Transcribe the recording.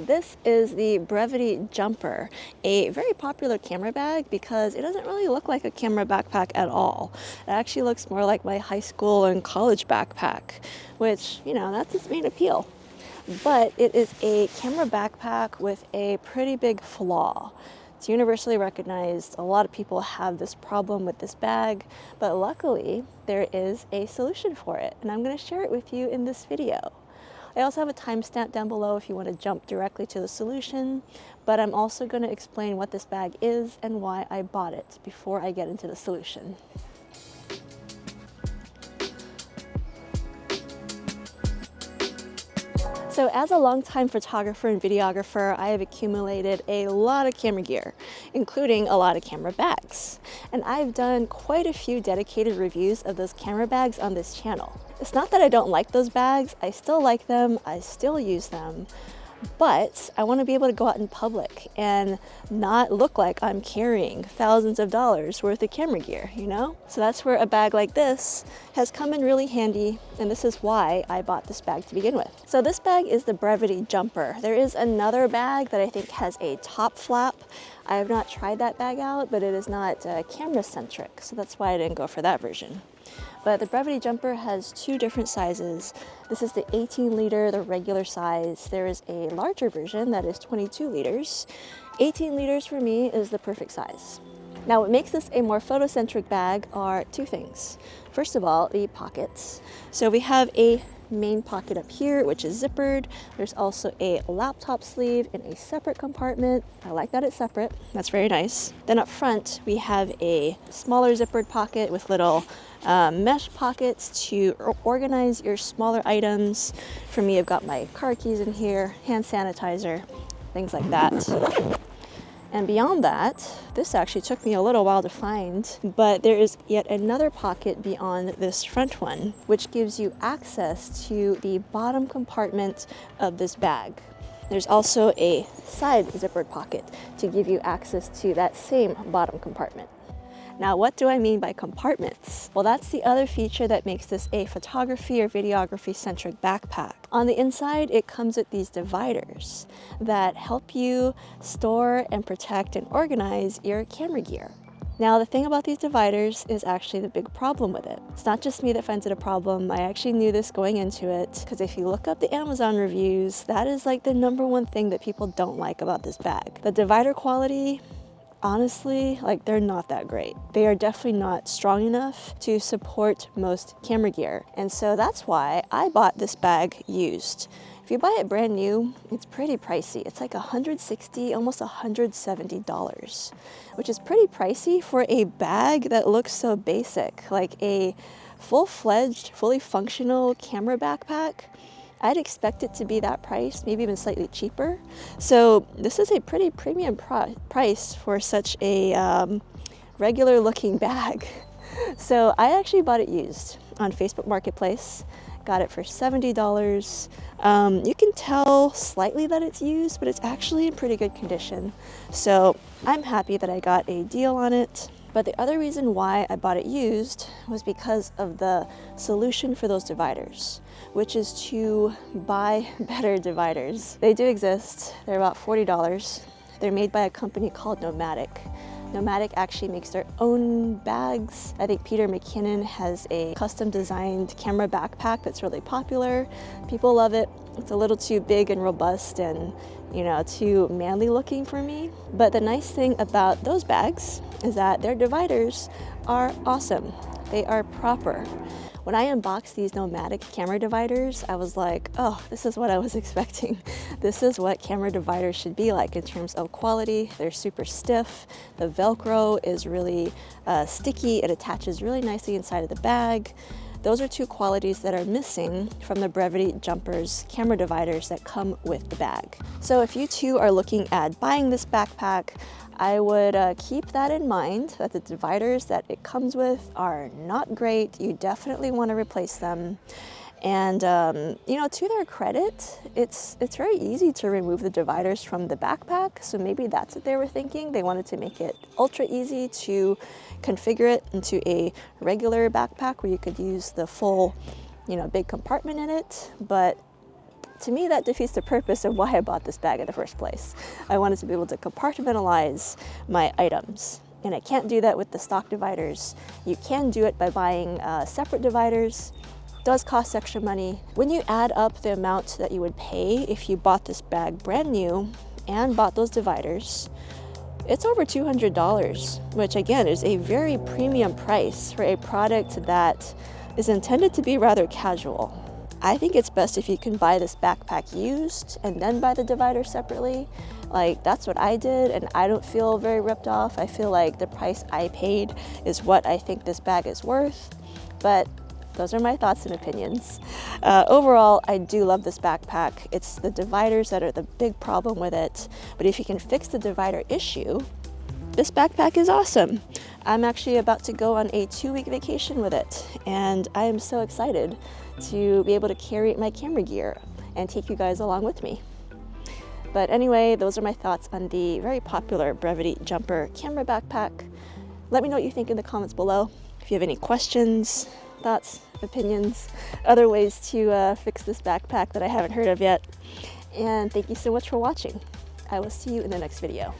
This is the Brevity Jumper, a very popular camera bag because it doesn't really look like a camera backpack at all. It actually looks more like my high school and college backpack, which, that's its main appeal. But it is a camera backpack with a pretty big flaw. It's universally recognized. A lot of people have this problem with this bag, but luckily there is a solution for it, and I'm going to share it with you in this video. I also have a timestamp down below if you want to jump directly to the solution, but I'm also going to explain what this bag is and why I bought it before I get into the solution. So as a longtime photographer and videographer, I have accumulated a lot of camera gear, including a lot of camera bags. And I've done quite a few dedicated reviews of those camera bags on this channel. It's not that I don't like those bags, I still like them, I still use them, but I want to be able to go out in public and not look like I'm carrying thousands of dollars worth of camera gear, So that's where a bag like this has come in really handy, and this is why I bought this bag to begin with. So this bag is the Brevity Jumper. There is another bag that I think has a top flap. I have not tried that bag out, but it is not camera centric, so that's why I didn't go for that version. But the Brevity Jumper has two different sizes. This is the 18 liter, the regular size. There is a larger version that is 22 liters. 18 liters for me is the perfect size. Now, what makes this a more photocentric bag are two things. First of all, the pockets. So we have a main pocket up here, which is zippered. There's also a laptop sleeve in a separate compartment. I like that it's separate. That's very nice. Then up front, we have a smaller zippered pocket with little mesh pockets to organize your smaller items. For me, I've got my car keys in here, hand sanitizer, things like that. And beyond that, this actually took me a little while to find, but there is yet another pocket beyond this front one, which gives you access to the bottom compartment of this bag. There's also a side zippered pocket to give you access to that same bottom compartment. Now, what do I mean by compartments? Well, that's the other feature that makes this a photography or videography centric backpack. On the inside, it comes with these dividers that help you store and protect and organize your camera gear. Now, the thing about these dividers is actually the big problem with it. It's not just me that finds it a problem. I actually knew this going into it, because if you look up the Amazon reviews, that is like the #1 thing that people don't like about this bag. The divider quality, honestly, they're not that great. They are definitely not strong enough to support most camera gear. And so that's why I bought this bag used. If you buy it brand new, it's pretty pricey. It's like $160, almost $170, which is pretty pricey for a bag that looks so basic, like a full-fledged, fully functional camera backpack. I'd expect it to be that price, maybe even slightly cheaper. So this is a pretty premium price for such a regular looking bag. So I actually bought it used on Facebook Marketplace, got it for $70. You can tell slightly that it's used, but it's actually in pretty good condition. So I'm happy that I got a deal on it. But the other reason why I bought it used was because of the solution for those dividers, which is to buy better dividers. They do exist. They're about $40. They're made by a company called Nomatic. Nomatic actually makes their own bags. I think Peter McKinnon has a custom designed camera backpack that's really popular. People love it. It's a little too big and robust and, too manly looking for me. But the nice thing about those bags is that their dividers are awesome. They are proper. When I unboxed these Nomatic camera dividers, I was like, oh, this is what I was expecting. This is what camera dividers should be like in terms of quality. They're super stiff. The Velcro is really sticky. It attaches really nicely inside of the bag. Those are two qualities that are missing from the Brevity Jumper's camera dividers that come with the bag. So if you too are looking at buying this backpack, I would keep that in mind, that the dividers that it comes with are not great. You definitely want to replace them. And, to their credit, it's very easy to remove the dividers from the backpack. So maybe that's what they were thinking. They wanted to make it ultra easy to configure it into a regular backpack where you could use the full, big compartment in it. But to me, that defeats the purpose of why I bought this bag in the first place. I wanted to be able to compartmentalize my items, and I can't do that with the stock dividers. You can do it by buying separate dividers. It does cost extra money. When you add up the amount that you would pay if you bought this bag brand new and bought those dividers, it's over $200, which again is a very premium price for a product that is intended to be rather casual. I think it's best if you can buy this backpack used and then buy the divider separately. Like, that's what I did, and I don't feel very ripped off. I feel like the price I paid is what I think this bag is worth, but those are my thoughts and opinions. Overall, I do love this backpack. It's the dividers that are the big problem with it, but if you can fix the divider issue, this backpack is awesome. I'm actually about to go on a 2-week vacation with it, and I am so excited to be able to carry my camera gear and take you guys along with me. But anyway, those are my thoughts on the very popular Brevity Jumper camera backpack. Let me know what you think in the comments below. If you have any questions, thoughts, opinions, other ways to fix this backpack that I haven't heard of yet. And thank you so much for watching. I will see you in the next video.